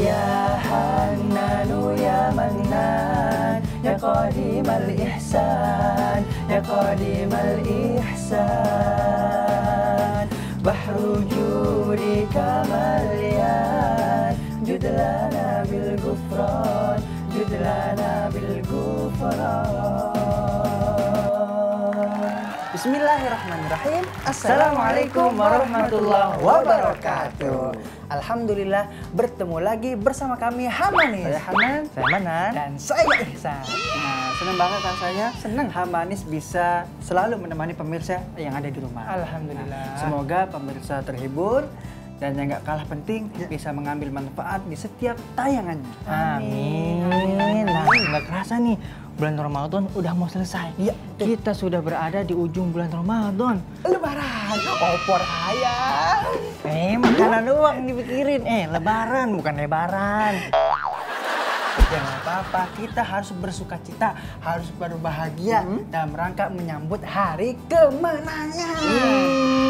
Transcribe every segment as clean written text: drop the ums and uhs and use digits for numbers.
Ya Hannanu ya Mannan, ya Qadimal Ihsan, ya Qadimal Ihsan. Bahru judika malyan, judlana bil gufran, judlana bil gufran. Bismillahirrahmanirrahim. Assalamualaikum warahmatullahi wabarakatuh. Alhamdulillah bertemu lagi bersama kami Hamanis. Saya Hanan, saya Manan, dan saya Ihsan. Nah, senang banget rasanya. Senang Hamanis bisa selalu menemani pemirsa yang ada di rumah. Alhamdulillah. Nah, semoga pemirsa terhibur dan yang nggak kalah penting bisa mengambil manfaat di setiap tayangannya. Amin. Nah, nggak kerasa nih bulan Ramadan udah mau selesai. Iya. Kita sudah berada di ujung bulan Ramadan. Lebaran, opor ayam. Makanan doang dipikirin. Lebaran bukan lebaran. Jangan apa-apa, kita harus bersuka cita, harus berbahagia dalam rangka menyambut hari kemenangan.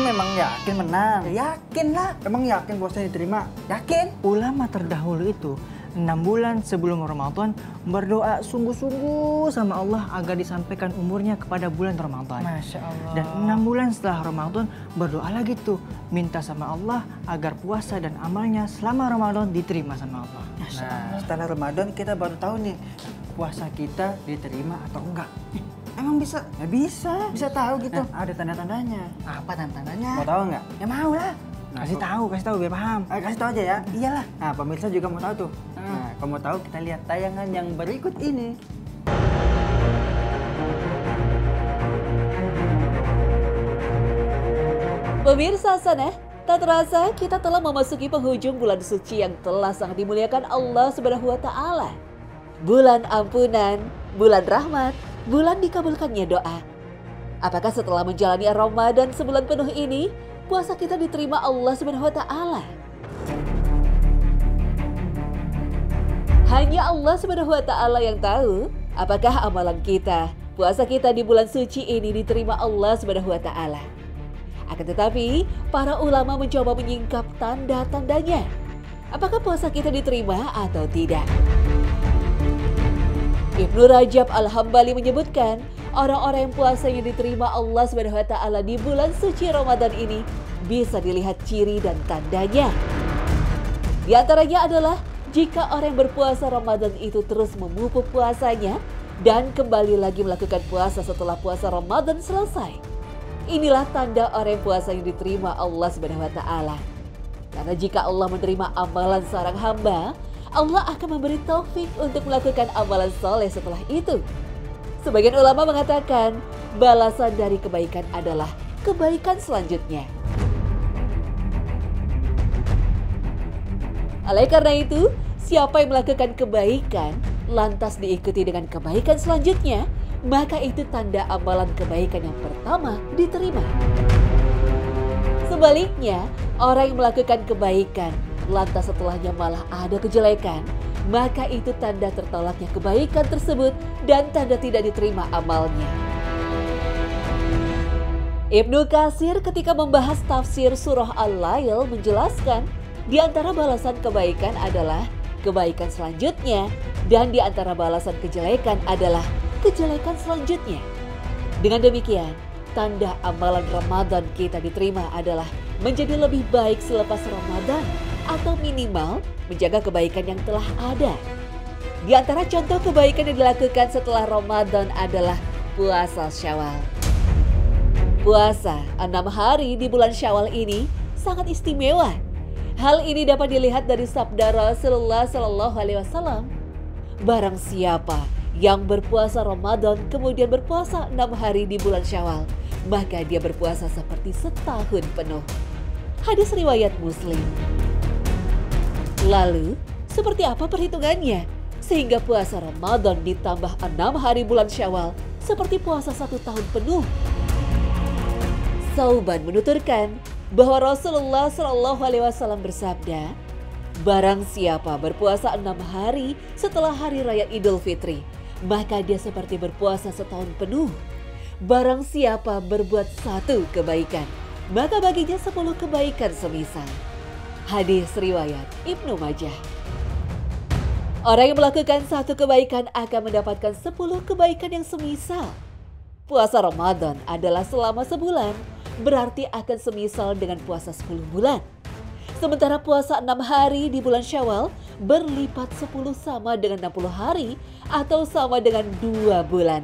Memang yakin menang? Yakin lah. Emang yakin bosnya diterima? Yakin. Ulama terdahulu itu 6 bulan sebelum Ramadan berdoa sungguh-sungguh sama Allah agar disampaikan umurnya kepada bulan Ramadan. Masya Allah. Dan 6 bulan setelah Ramadan berdoa lagi tuh, minta sama Allah agar puasa dan amalnya selama Ramadan diterima sama Allah. Nah, setelah Ramadan kita baru tahu nih puasa kita diterima atau enggak. Emang bisa? Ya bisa. Bisa tahu gitu. Nah, ada tanda-tandanya. Apa tanda-tandanya? Mau tahu nggak? Ya mau lah. Nah, kasih tahu biar paham. Kasih tahu aja ya. Iyalah. Nah, pemirsa juga mau tahu tuh. Nah, kalau mau tahu kita lihat tayangan yang berikut ini. Pemirsa sana, tak terasa kita telah memasuki penghujung bulan suci yang telah sangat dimuliakan Allah Subhanahu wa Ta'ala. Bulan ampunan, bulan rahmat, bulan dikabulkannya doa. Apakah setelah menjalani Ramadan sebulan penuh ini, puasa kita diterima Allah Subhanahu wa Ta'ala? Hanya Allah Subhanahu wa Ta'ala yang tahu apakah amalan kita, puasa kita di bulan suci ini diterima Allah Subhanahu wa Ta'ala. Akan tetapi, para ulama mencoba menyingkap tanda-tandanya. Apakah puasa kita diterima atau tidak? Ibnu Rajab Al-Hambali menyebutkan, orang-orang yang puasanya diterima Allah Subhanahu wa Ta'ala di bulan suci Ramadan ini bisa dilihat ciri dan tandanya. Di antaranya adalah jika orang yang berpuasa Ramadan itu terus memupuk puasanya dan kembali lagi melakukan puasa setelah puasa Ramadan selesai. Inilah tanda orang yang puasanya diterima Allah Subhanahu wa Ta'ala. Karena jika Allah menerima amalan seorang hamba, Allah akan memberi taufik untuk melakukan amalan soleh setelah itu. Sebagian ulama mengatakan, balasan dari kebaikan adalah kebaikan selanjutnya. Oleh karena itu, siapa yang melakukan kebaikan, lantas diikuti dengan kebaikan selanjutnya, maka itu tanda amalan kebaikan yang pertama diterima. Sebaliknya, orang yang melakukan kebaikan, lantas setelahnya malah ada kejelekan, maka itu tanda tertolaknya kebaikan tersebut dan tanda tidak diterima amalnya. Ibnu Katsir ketika membahas tafsir surah Al-Lail menjelaskan, di antara balasan kebaikan adalah kebaikan selanjutnya, dan di antara balasan kejelekan adalah kejelekan selanjutnya. Dengan demikian, tanda amalan Ramadan kita diterima adalah menjadi lebih baik selepas Ramadan atau minimal menjaga kebaikan yang telah ada. Di antara contoh kebaikan yang dilakukan setelah Ramadan adalah puasa Syawal. Puasa 6 hari di bulan Syawal ini sangat istimewa. Hal ini dapat dilihat dari sabda Rasulullah SAW. Barang siapa yang berpuasa Ramadan kemudian berpuasa 6 hari di bulan Syawal, maka dia berpuasa seperti setahun penuh. Hadis riwayat Muslim. Lalu, seperti apa perhitungannya? Sehingga puasa Ramadan ditambah 6 hari bulan Syawal seperti puasa 1 tahun penuh. Sauban menuturkan bahwa Rasulullah SAW bersabda, barang siapa berpuasa 6 hari setelah hari raya Idul Fitri, maka dia seperti berpuasa setahun penuh. Barang siapa berbuat 1 kebaikan, maka baginya 10 kebaikan semisal. Hadis riwayat Ibnu Majah. Orang yang melakukan satu kebaikan akan mendapatkan 10 kebaikan yang semisal. Puasa Ramadan adalah selama sebulan, berarti akan semisal dengan puasa 10 bulan. Sementara puasa 6 hari di bulan Syawal berlipat 10 sama dengan 60 hari atau sama dengan 2 bulan.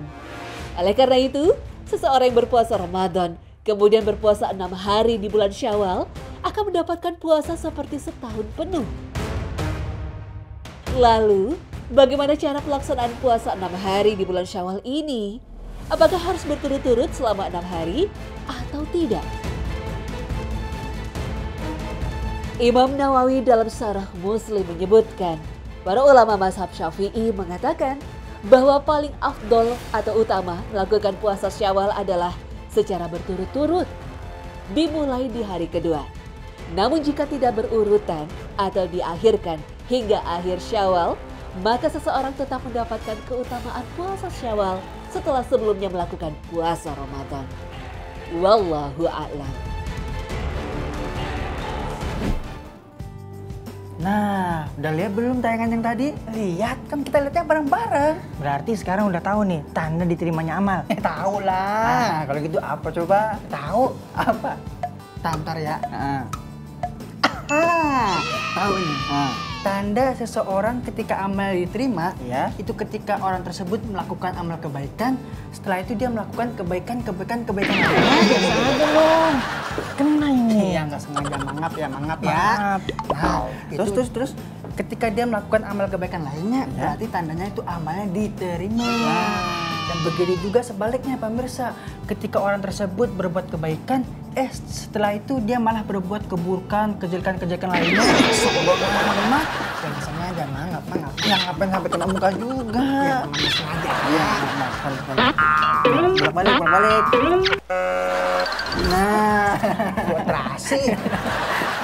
Oleh karena itu, seseorang yang berpuasa Ramadan kemudian berpuasa 6 hari di bulan Syawal akan mendapatkan puasa seperti setahun penuh. Lalu, bagaimana cara pelaksanaan puasa 6 hari di bulan Syawal ini? Apakah harus berturut-turut selama 6 hari atau tidak? Imam Nawawi dalam Syarah Muslim menyebutkan, para ulama mazhab Syafi'i mengatakan bahwa paling afdol atau utama melakukan puasa Syawal adalah secara berturut-turut, dimulai di hari kedua. Namun jika tidak berurutan atau diakhirkan hingga akhir Syawal, maka seseorang tetap mendapatkan keutamaan puasa Syawal setelah sebelumnya melakukan puasa Ramadan. Wallahu a'lam. Nah, udah lihat belum tayangan yang tadi? Lihat, kan kita lihatnya bareng-bareng. Berarti sekarang udah tahu nih tanda diterimanya amal. Tahu lah. Kalau gitu apa coba? Tahu apa? Tantar ya. Tahu nih. Tanda seseorang ketika amal diterima, Ya. itu ketika orang tersebut melakukan amal kebaikan, setelah itu dia melakukan kebaikan lainnya. Biasa aja dong. Kena ini. Iya, nggak sengaja, mangap ya. Maaf. Nah, terus ketika dia melakukan amal kebaikan lainnya, berarti tandanya itu amalnya diterima. Dan begitu juga sebaliknya pemirsa, ketika orang tersebut berbuat kebaikan, setelah itu dia malah berbuat keburukan, kejelekan lainnya. Mah, jangan sengaja, mangap. Ya ngapain sampai kena muka juga. Ya, namanya sengaja. Iya, balik. Nah, buat terasi.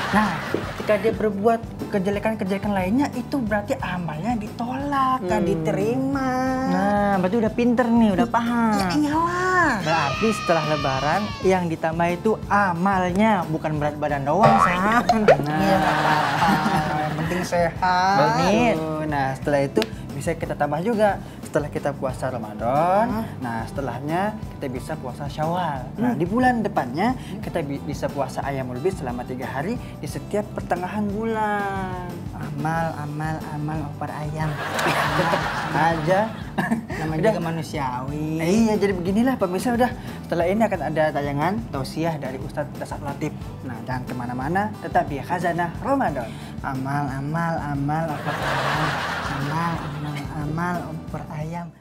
Nah, ketika dia berbuat kejelekan lainnya, itu berarti amalnya ditolak, gak diterima. Nah, berarti udah pinter nih, udah paham. Ya iyalah. Berarti setelah lebaran yang ditambah itu amalnya, bukan berat badan doang, San. Iya, nggak apa-apa. Yang penting sehat. Bener. Nah, setelah itu bisa kita tambah juga. Setelah kita puasa Ramadan, nah setelahnya kita bisa puasa Syawal. Nah, di bulan depannya kita bisa puasa Ayyamul Bid selama 3 hari di setiap pertengahan bulan. Amal opor ayam. Tetap aja. Namanya juga manusiawi. Iya, jadi beginilah pemirsa udah. Setelah ini akan ada tayangan tausiah dari Ustadz Dasar Latif. Nah, jangan kemana-mana, tetap di Khazanah Ramadan. Amal opor ayam. Amal opor ayam.